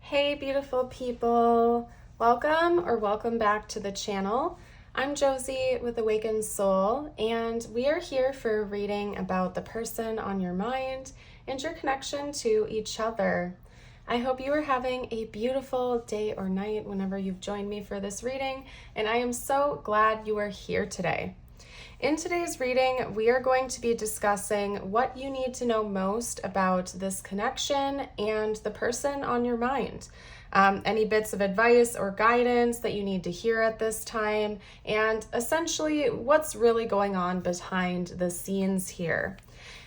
Hey beautiful people, welcome back to the channel. I'm Josie with Awakened Soul, and we are here for a reading about the person on your mind and your connection to each other. I hope you are having a beautiful day or night whenever you've joined me for this reading, and I am so glad you are here today. In today's reading, we are going to be discussing what you need to know most about this connection and the person on your mind. Any bits of advice or guidance that you need to hear at this time, and essentially what's really going on behind the scenes here.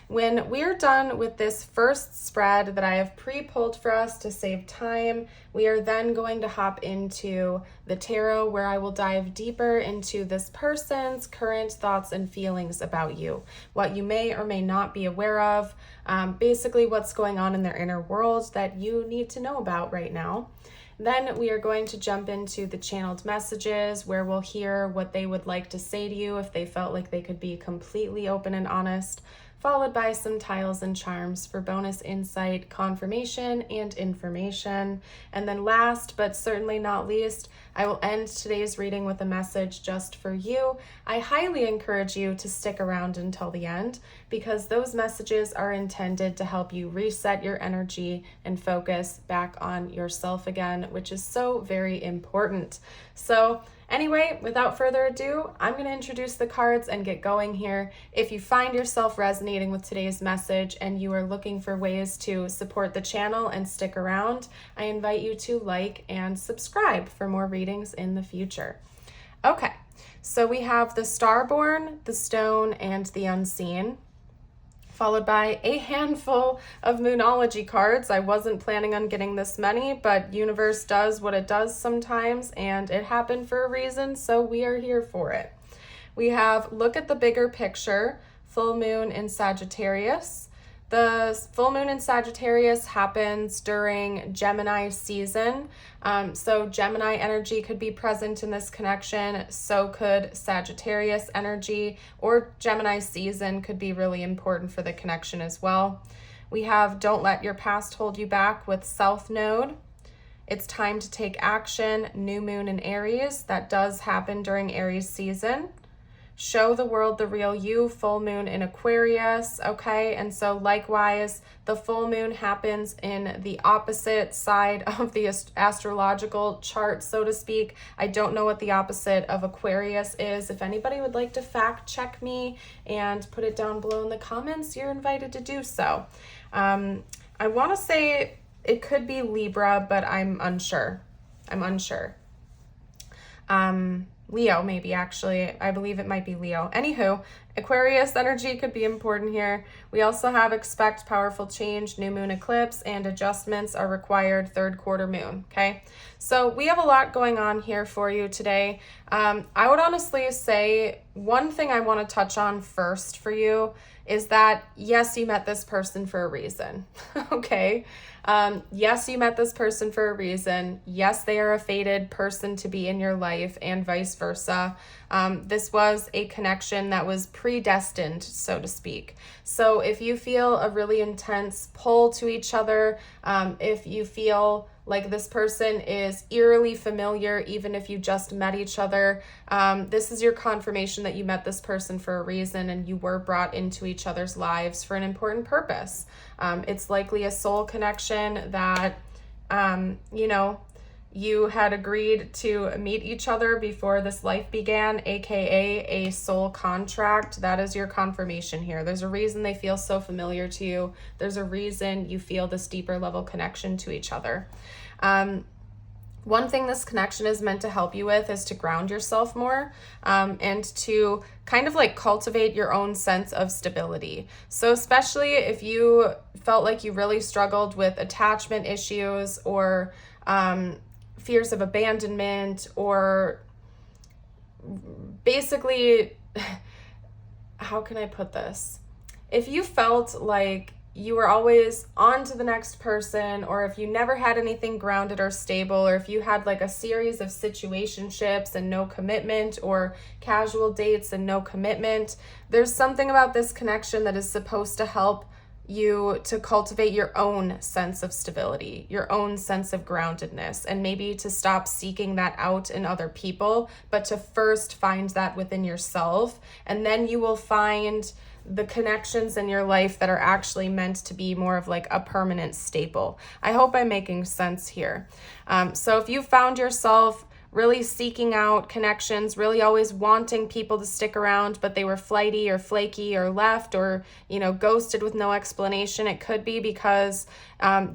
When we're done with this first spread that I have pre-pulled for us to save time, we are then going to hop into the tarot, where I will dive deeper into this person's current thoughts and feelings about you, what you may or may not be aware of, basically what's going on in their inner world that you need to know about right now. Then we are going to jump into the channeled messages, where we'll hear what they would like to say to you if they felt like they could be completely open and honest, followed by some tiles and charms for bonus insight, confirmation, and information. And then last, but certainly not least, I will end today's reading with a message just for you. I highly encourage you to stick around until the end, because those messages are intended to help you reset your energy and focus back on yourself again, which is so very important. So anyway, without further ado, I'm going to introduce the cards and get going here. If you find yourself resonating with today's message and you are looking for ways to support the channel and stick around, I invite you to like and subscribe for more readings in the future. Okay, so we have the Starborn, the Stone, and the Unseen, followed by a handful of Moonology cards. I wasn't planning on getting this many, but universe does what it does sometimes, and it happened for a reason, so we are here for it. We have Look at the Bigger Picture, full moon in Sagittarius. The full moon in Sagittarius happens during Gemini season. So Gemini energy could be present in this connection. So could Sagittarius energy, or Gemini season could be really important for the connection as well. We have Don't Let Your Past Hold You Back with South Node. It's time to take action, new moon in Aries. That does happen during Aries season. Show the world the real you, full moon in Aquarius, okay? And so likewise, the full moon happens in the opposite side of the astrological chart, so to speak. I don't know what the opposite of Aquarius is. If anybody would like to fact check me and put it down below in the comments, you're invited to do so. I want to say it could be Libra, but I'm unsure. Leo, maybe, actually. I believe it might be Leo. Anywho, Aquarius energy could be important here. We also have expect powerful change, new moon eclipse, and adjustments are required, third quarter moon, okay? So we have a lot going on here for you today. I would honestly say one thing I want to touch on first for you is that, yes, you met this person for a reason, okay? Yes, you met this person for a reason. Yes, they are a fated person to be in your life, and vice versa. This was a connection that was predestined, so to speak. So if you feel a really intense pull to each other, if you feel like this person is eerily familiar, even if you just met each other, this is your confirmation that you met this person for a reason and you were brought into each other's lives for an important purpose. It's likely a soul connection that, you had agreed to meet each other before this life began, aka a soul contract. That is your confirmation here. There's a reason they feel so familiar to you. There's a reason you feel this deeper level connection to each other. One thing this connection is meant to help you with is to ground yourself more, and to kind of like cultivate your own sense of stability. So especially if you felt like you really struggled with attachment issues, or fears of abandonment, or basically, how can I put this? If you felt like you were always on to the next person, or if you never had anything grounded or stable, or if you had like a series of situationships and no commitment, or casual dates and no commitment, there's something about this connection that is supposed to help you to cultivate your own sense of stability, your own sense of groundedness, and maybe to stop seeking that out in other people, but to first find that within yourself. And then you will find the connections in your life that are actually meant to be more of like a permanent staple. I hope I'm making sense here. So if you found yourself really seeking out connections, really always wanting people to stick around, but they were flighty or flaky or left or, ghosted with no explanation, it could be because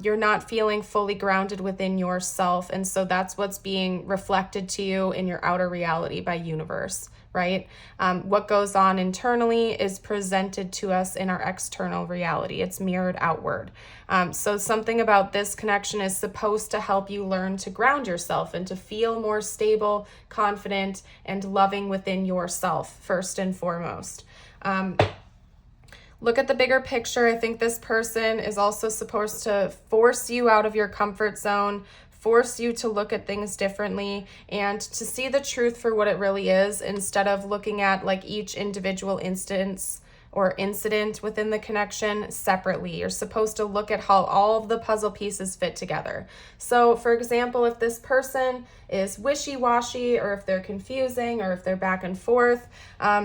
you're not feeling fully grounded within yourself. And so that's what's being reflected to you in your outer reality by universe, right? What goes on internally is presented to us in our external reality. It's mirrored outward. So something about this connection is supposed to help you learn to ground yourself and to feel more stable, confident, and loving within yourself, first and foremost. Look at the bigger picture. I think this person is also supposed to force you out of your comfort zone, force you to look at things differently, and to see the truth for what it really is instead of looking at like each individual instance or incident within the connection separately. You're supposed to look at how all of the puzzle pieces fit together. So for example, if this person is wishy-washy, or if they're confusing, or if they're back and forth,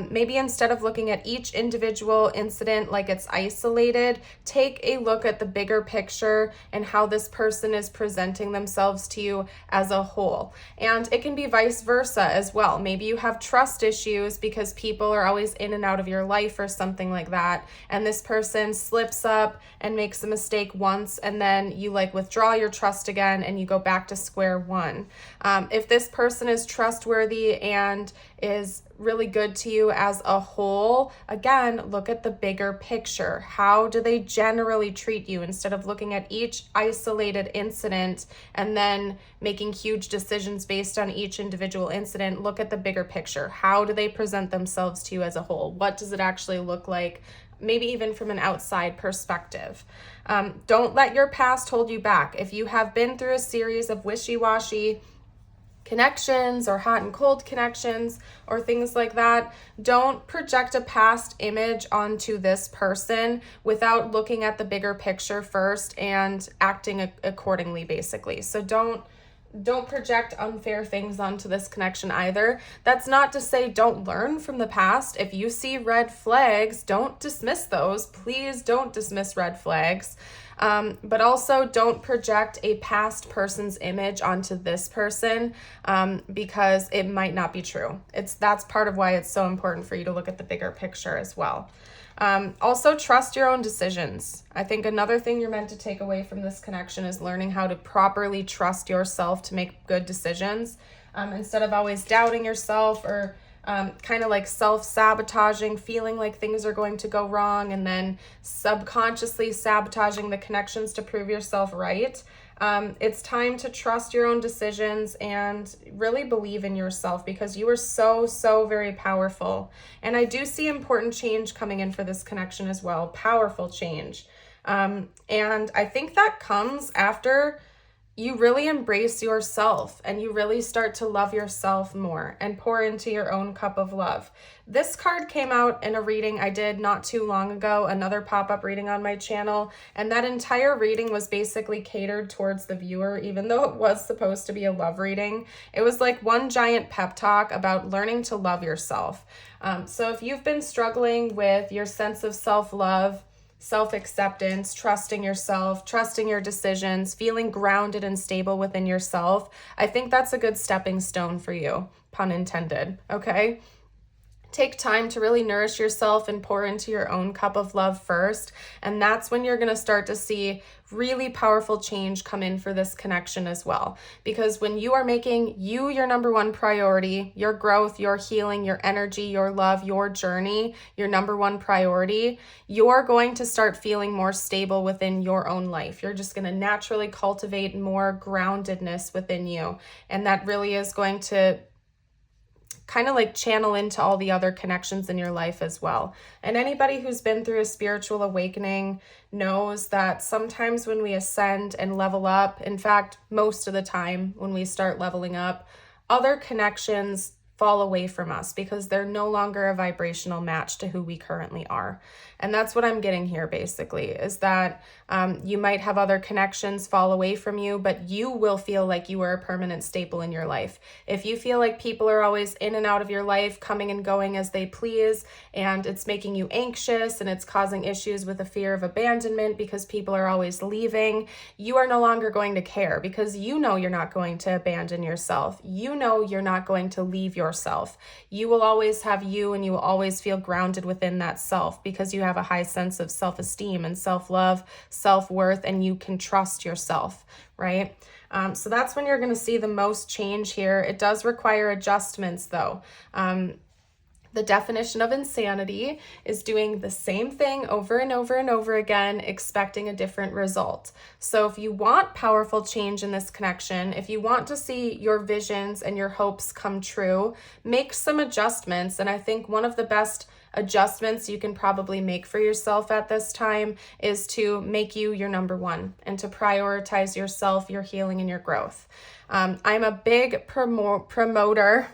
maybe instead of looking at each individual incident like it's isolated, take a look at the bigger picture and how this person is presenting themselves to you as a whole. And it can be vice versa as well. Maybe you have trust issues because people are always in and out of your life or something like that, and this person slips up and makes a mistake once, and then you like withdraw your trust again and you go back to square one. If this person is trustworthy and is really good to you as a whole, again, look at the bigger picture. How do they generally treat you instead of looking at each isolated incident and then making huge decisions based on each individual incident? Look at the bigger picture. How do they present themselves to you as a whole? What does it actually look like? Maybe even from an outside perspective. Don't let your past hold you back. If you have been through a series of wishy-washy connections or hot and cold connections or things like that, don't project a past image onto this person without looking at the bigger picture first and acting accordingly, basically. So don't project unfair things onto this connection either. That's not to say don't learn from the past. If you see red flags, don't dismiss those. Please don't dismiss red flags. But also don't project a past person's image onto this person because it might not be true. That's part of why it's so important for you to look at the bigger picture as well. Also, trust your own decisions. I think another thing you're meant to take away from this connection is learning how to properly trust yourself to make good decisions instead of always doubting yourself or kind of like self-sabotaging, feeling like things are going to go wrong and then subconsciously sabotaging the connections to prove yourself right. It's time to trust your own decisions and really believe in yourself because you are so, so very powerful. And I do see important change coming in for this connection as well, powerful change. And I think that comes after you really embrace yourself and you really start to love yourself more and pour into your own cup of love. This card came out in a reading I did not too long ago, another pop-up reading on my channel, and that entire reading was basically catered towards the viewer, even though it was supposed to be a love reading. It was like one giant pep talk about learning to love yourself. So if you've been struggling with your sense of self-love, self-acceptance, trusting yourself, trusting your decisions, feeling grounded and stable within yourself, I think that's a good stepping stone for you, pun intended, okay? Take time to really nourish yourself and pour into your own cup of love first. And that's when you're going to start to see really powerful change come in for this connection as well. Because when you are making you your number one priority, your growth, your healing, your energy, your love, your journey, your number one priority, you're going to start feeling more stable within your own life. You're just going to naturally cultivate more groundedness within you. And that really is going to kind of like channel into all the other connections in your life as well. And anybody who's been through a spiritual awakening knows that sometimes when we ascend and level up, in fact, most of the time when we start leveling up, other connections fall away from us because they're no longer a vibrational match to who we currently are. And that's what I'm getting here basically, is that you might have other connections fall away from you, but you will feel like you are a permanent staple in your life. If you feel like people are always in and out of your life, coming and going as they please, and it's making you anxious and it's causing issues with a fear of abandonment because people are always leaving, you are no longer going to care because you know you're not going to abandon yourself. You know you're not going to leave yourself. You will always have you, and you will always feel grounded within that self because you have a high sense of self-esteem and self-love, self-worth, and you can trust yourself, right? So that's when you're going to see the most change here. It does require adjustments though. The definition of insanity is doing the same thing over and over and over again, expecting a different result. So if you want powerful change in this connection, if you want to see your visions and your hopes come true, make some adjustments. And I think one of the best adjustments you can probably make for yourself at this time is to make you your number one and to prioritize yourself, your healing, and your growth. I'm a big promoter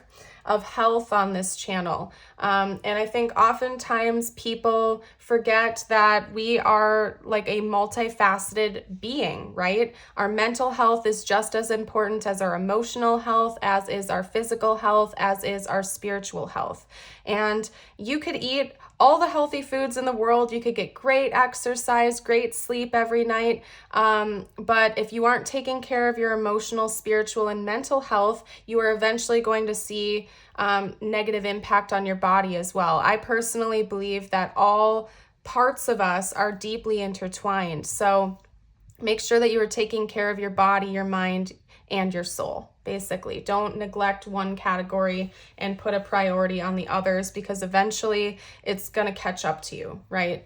of health on this channel. And I think oftentimes people forget that we are like a multifaceted being, right? Our mental health is just as important as our emotional health, as is our physical health, as is our spiritual health. And you could eat all the healthy foods in the world. You could get great exercise, great sleep every night. But if you aren't taking care of your emotional, spiritual, and mental health, you are eventually going to see negative impact on your body as well. I personally believe that all parts of us are deeply intertwined. So make sure that you are taking care of your body, your mind, and your soul. Basically, don't neglect one category and put a priority on the others, because eventually it's going to catch up to you, right?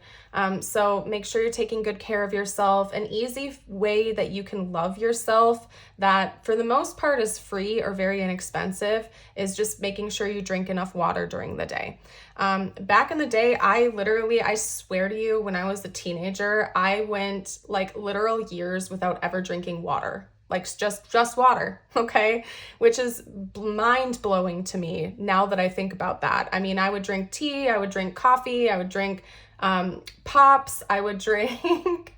So make sure you're taking good care of yourself. An easy way that you can love yourself, that for the most part is free or very inexpensive, is just making sure you drink enough water during the day. Back in the day, I swear to you, when I was a teenager, I went like literal years without ever drinking water. Like just water, okay? Which is mind-blowing to me now that I think about that. I mean, I would drink tea, I would drink coffee, I would drink pops, I would drink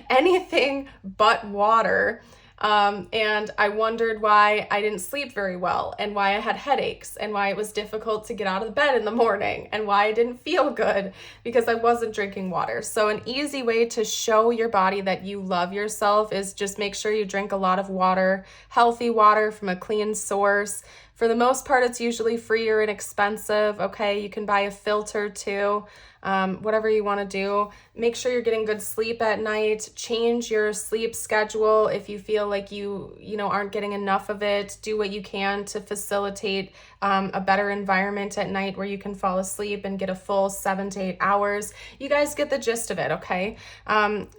anything but water. And I wondered why I didn't sleep very well, and why I had headaches, and why it was difficult to get out of the bed in the morning, and why I didn't feel good because I wasn't drinking water. So an easy way to show your body that you love yourself is just make sure you drink a lot of water, healthy water from a clean source. For the most part, it's usually free or inexpensive, okay? You can buy a filter too. Whatever you want to do. Make sure you're getting good sleep at night. Change your sleep schedule if you feel like you aren't getting enough of it. Do what you can to facilitate a better environment at night where you can fall asleep and get a full 7 to 8 hours. You guys get the gist of it, okay?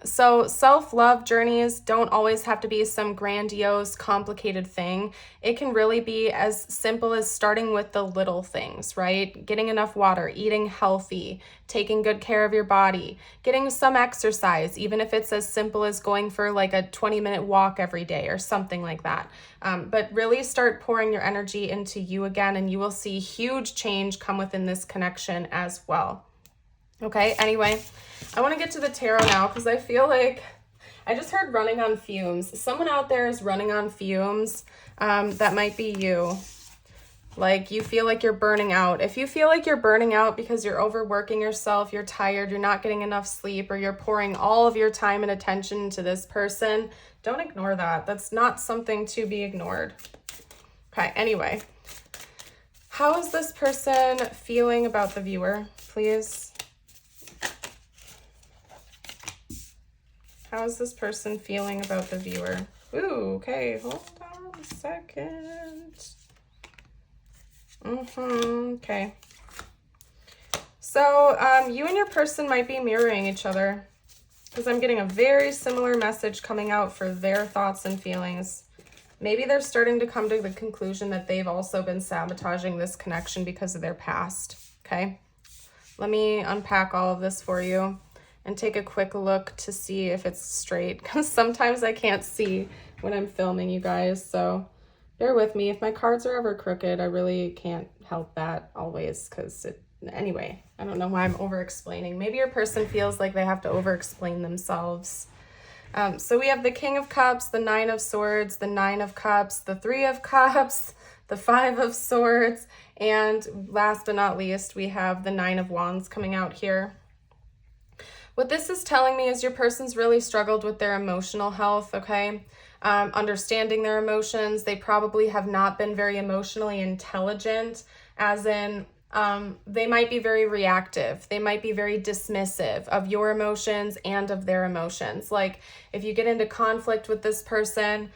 So self-love journeys don't always have to be some grandiose, complicated thing. It can really be as simple as starting with the little things, right? Getting enough water, eating healthy, taking good care of your body, getting some exercise, even if it's as simple as going for like a 20-minute walk every day or something like that. But really start pouring your energy into you again, and you will see huge change come within this connection as well. Okay, anyway, I want to get to the tarot now because I feel like I just heard running on fumes. Someone out there is running on fumes. That might be you. Like you feel like you're burning out. If you feel like you're burning out because you're overworking yourself, you're tired, you're not getting enough sleep, or you're pouring all of your time and attention to this person, don't ignore that. That's not something to be ignored. Okay, anyway. How is this person feeling about the viewer, please? How is this person feeling about the viewer? Ooh, okay, hold on a second. Okay. So you and your person might be mirroring each other, because I'm getting a very similar message coming out for their thoughts and feelings. Maybe they're starting to come to the conclusion that they've also been sabotaging this connection because of their past, okay? Let me unpack all of this for you and take a quick look to see if it's straight, because sometimes I can't see when I'm filming, you guys, so bear with me. If my cards are ever crooked, I really can't help that always, because anyway, I don't know why I'm over-explaining. Maybe your person feels like they have to over-explain themselves. So we have the King of Cups, the Nine of Swords, the Nine of Cups, the Three of Cups, the Five of Swords, and last but not least, we have the Nine of Wands coming out here. What this is telling me is your person's really struggled with their emotional health, okay? Understanding their emotions. They probably have not been very emotionally intelligent, as in they might be very reactive. They might be very dismissive of your emotions and of their emotions. Like if you get into conflict with this person,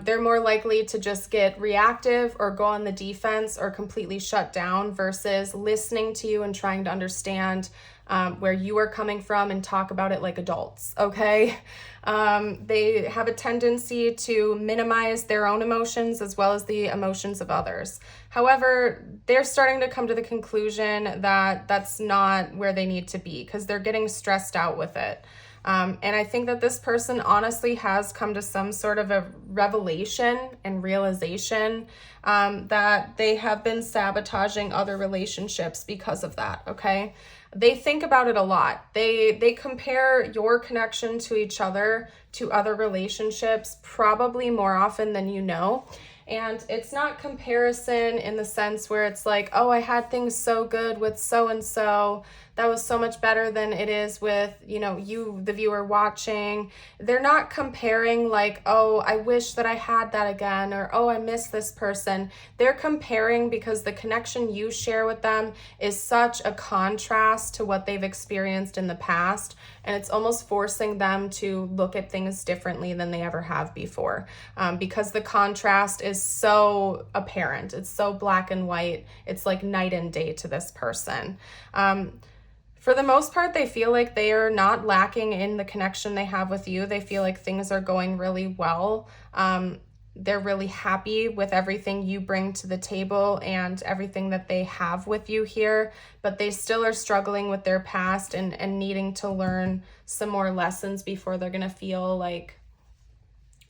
they're more likely to just get reactive or go on the defense or completely shut down versus listening to you and trying to understand where you are coming from and talk about it like adults, okay? They have a tendency to minimize their own emotions as well as the emotions of others. However, they're starting to come to the conclusion that that's not where they need to be because they're getting stressed out with it. And I think that this person honestly has come to some sort of a revelation and realization that they have been sabotaging other relationships because of that, okay? They think about it a lot. They compare your connection to each other to other relationships probably more often than you know. And it's not comparison in the sense where it's like, oh, I had things so good with so-and-so. That was so much better than it is with, you know, you, the viewer watching. They're not comparing like, oh, I wish that I had that again, or, oh, I miss this person. They're comparing because the connection you share with them is such a contrast to what they've experienced in the past. And it's almost forcing them to look at things differently than they ever have before, because the contrast is so apparent. It's so black and white. It's like night and day to this person. For the most part, they feel like they are not lacking in the connection they have with you. They feel like things are going really well. They're really happy with everything you bring to the table and everything that they have with you here, but they still are struggling with their past and needing to learn some more lessons before they're going to feel like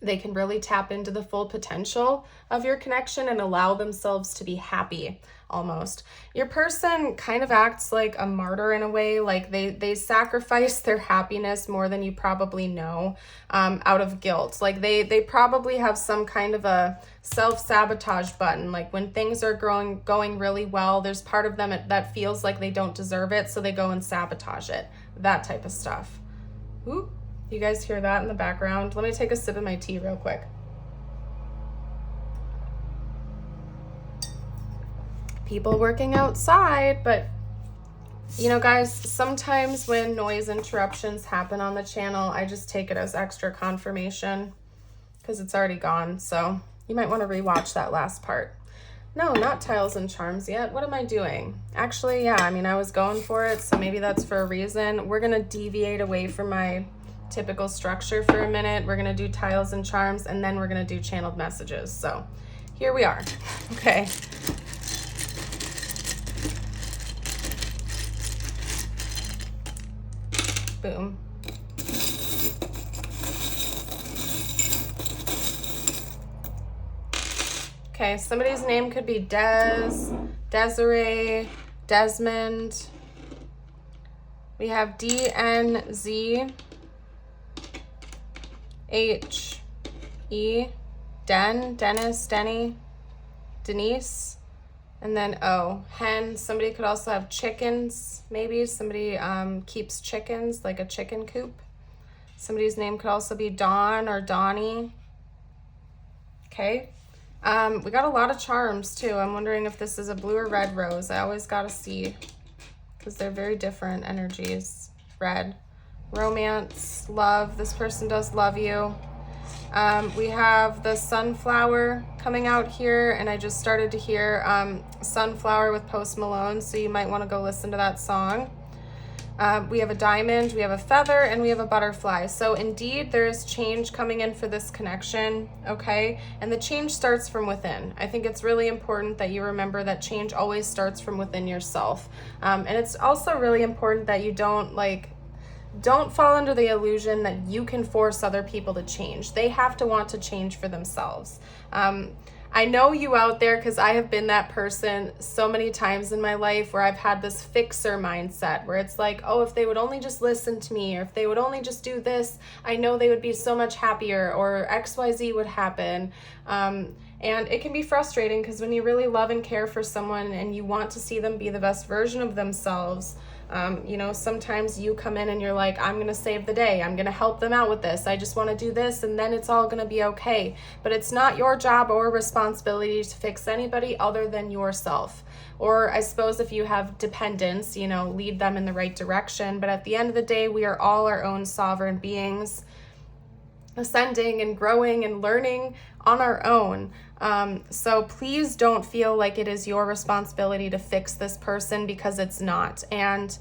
they can really tap into the full potential of your connection and allow themselves to be happy almost. Your person kind of acts like a martyr in a way, like they sacrifice their happiness more than you probably know, out of guilt. Like they probably have some kind of a self-sabotage button. Like when things are going really well, there's part of them that feels like they don't deserve it, so they go and sabotage it. That type of stuff. Ooh. You guys hear that in the background? Let me take a sip of my tea real quick. People working outside, but you know, guys, sometimes when noise interruptions happen on the channel, I just take it as extra confirmation because it's already gone. So you might want to rewatch that last part. No, not tiles and charms yet. What am I doing? Actually, yeah, I mean, I was going for it, so maybe that's for a reason. We're going to deviate away from my typical structure for a minute. We're going to do tiles and charms, and then we're going to do channeled messages. So here we are. Okay. Boom. Okay, somebody's name could be Des, Desiree, Desmond. We have DNZ. H-E, Dennis, Denny, Denise, and then O, hen. Somebody could also have chickens, maybe. Somebody keeps chickens, like a chicken coop. Somebody's name could also be Dawn or Donnie. Okay. We got a lot of charms, too. I'm wondering if this is a blue or red rose. I always got to see, because they're very different energies. Red. Romance, love. This person does love you. We have the sunflower coming out here, and I just started to hear Sunflower with Post Malone, so you might want to go listen to that song. We have a diamond, we have a feather, and we have a butterfly. So indeed, there is change coming in for this connection, okay? And the change starts from within. I think it's really important that you remember that change always starts from within yourself. And it's also really important that you don't fall under the illusion that you can force other people to change. They have to want to change for themselves. I know you out there, because I have been that person so many times in my life where I've had this fixer mindset where it's like, oh, if they would only just listen to me, or if they would only just do this, I know they would be so much happier, or XYZ would happen. And it can be frustrating, because when you really love and care for someone and you want to see them be the best version of themselves, you know, sometimes you come in and you're like, I'm going to save the day. I'm going to help them out with this. I just want to do this, and then it's all going to be okay. But it's not your job or responsibility to fix anybody other than yourself. Or I suppose if you have dependents, you know, lead them in the right direction. But at the end of the day, we are all our own sovereign beings, ascending and growing and learning on our own. So please don't feel like it is your responsibility to fix this person, because it's not. And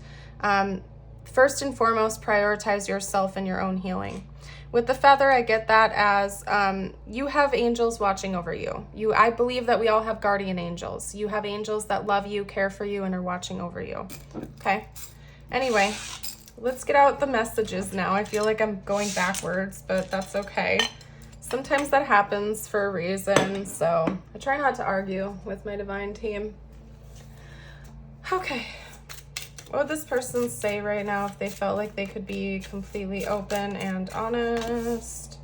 first and foremost, prioritize yourself and your own healing. With the feather, I get that as you have angels watching over you. I believe that we all have guardian angels. You have angels that love you, care for you, and are watching over you. Okay? Anyway, let's get out the messages now. I feel like I'm going backwards, but that's okay. Sometimes that happens for a reason, so I try not to argue with my divine team. Okay. What would this person say right now if they felt like they could be completely open and honest?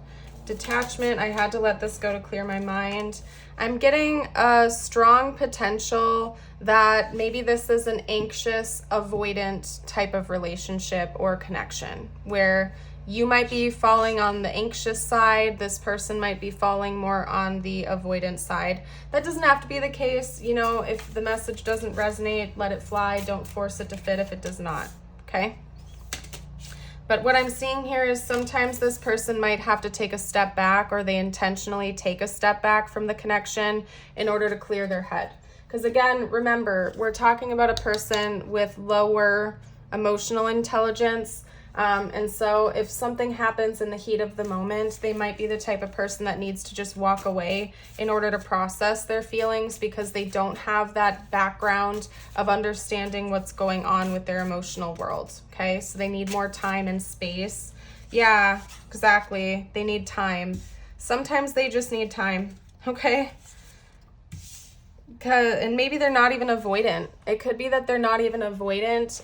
Detachment. I had to let this go to clear my mind. I'm getting a strong potential that maybe this is an anxious, avoidant type of relationship or connection, where you might be falling on the anxious side. This person might be falling more on the avoidant side. That doesn't have to be the case. You know, if the message doesn't resonate, let it fly. Don't force it to fit if it does not. Okay? But what I'm seeing here is sometimes this person might have to take a step back, or they intentionally take a step back from the connection in order to clear their head. Because again, remember, we're talking about a person with lower emotional intelligence. And so if something happens in the heat of the moment, they might be the type of person that needs to just walk away in order to process their feelings, because they don't have that background of understanding what's going on with their emotional world. Okay, so they need more time and space. Yeah, exactly. They need time. Sometimes they just need time. Okay. And maybe they're not even avoidant. It could be that they're not even avoidant.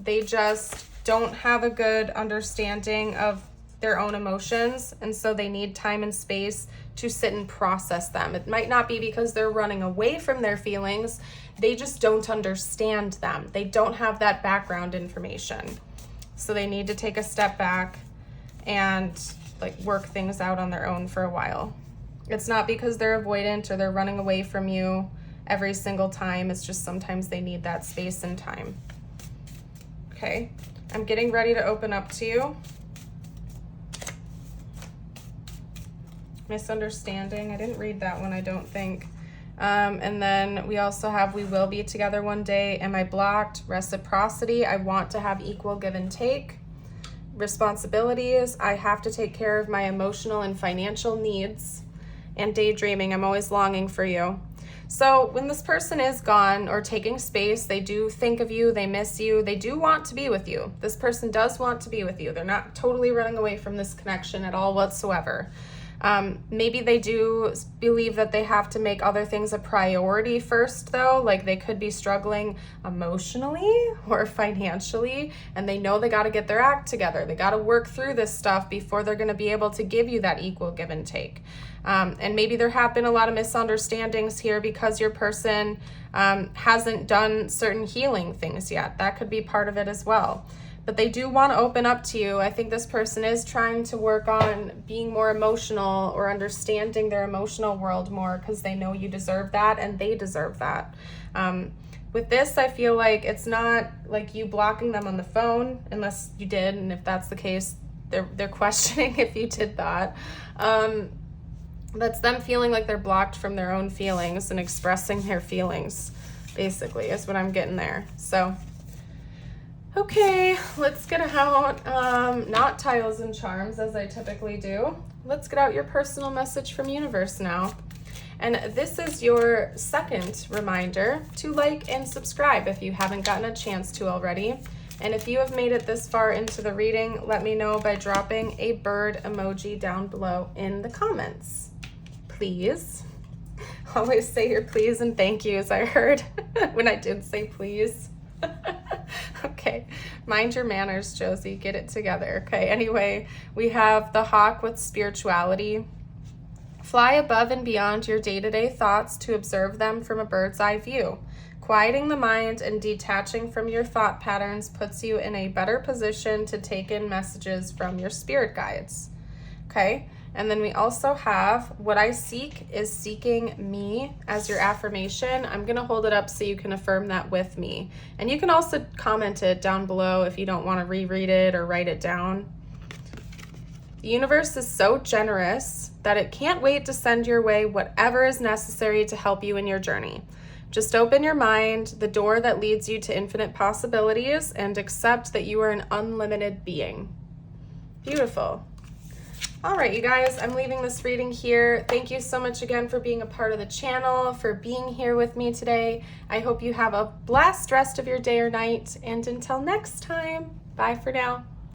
They just don't have a good understanding of their own emotions, and so they need time and space to sit and process them. It might not be because they're running away from their feelings. They just don't understand them. They don't have that background information. So they need to take a step back and like work things out on their own for a while. It's not because they're avoidant or they're running away from you every single time. It's just sometimes they need that space and time. Okay. I'm getting ready to open up to you. Misunderstanding. I didn't read that one, I don't think. And then we also have, we will be together one day. Am I blocked? Reciprocity. I want to have equal give and take. Responsibilities. I have to take care of my emotional and financial needs. And daydreaming. I'm always longing for you. So when this person is gone or taking space, they do think of you, they miss you, they do want to be with you. This person does want to be with you. They're not totally running away from this connection at all whatsoever. Maybe they do believe that they have to make other things a priority first, though. Like they could be struggling emotionally or financially, and they know they got to get their act together. They got to work through this stuff before they're going to be able to give you that equal give and take. And maybe there have been a lot of misunderstandings here because your person hasn't done certain healing things yet. That could be part of it as well. But they do want to open up to you. I think this person is trying to work on being more emotional or understanding their emotional world more, because they know you deserve that and they deserve that. With this, I feel like it's not like you blocking them on the phone, unless you did, and if that's the case, they're questioning if you did that. That's them feeling like they're blocked from their own feelings and expressing their feelings, basically, is what I'm getting there. So okay, let's get out, not tiles and charms as I typically do. Let's get out your personal message from universe now. And this is your second reminder to like and subscribe if you haven't gotten a chance to already. And if you have made it this far into the reading, let me know by dropping a bird emoji down below in the comments, please. Always say your please and thank yous, I heard when I did say please. Okay, mind your manners, Josie. Get it together. Okay, anyway, we have the hawk with spirituality. Fly above and beyond your day-to-day thoughts to observe them from a bird's eye view. Quieting the mind and detaching from your thought patterns puts you in a better position to take in messages from your spirit guides. Okay, and then we also have what I seek is seeking me as your affirmation. I'm going to hold it up so you can affirm that with me. And you can also comment it down below if you don't want to reread it or write it down. The universe is so generous that it can't wait to send your way whatever is necessary to help you in your journey. Just open your mind, the door that leads you to infinite possibilities, and accept that you are an unlimited being. Beautiful. All right, you guys, I'm leaving this reading here. Thank you so much again for being a part of the channel, for being here with me today. I hope you have a blessed rest of your day or night, and until next time, bye for now.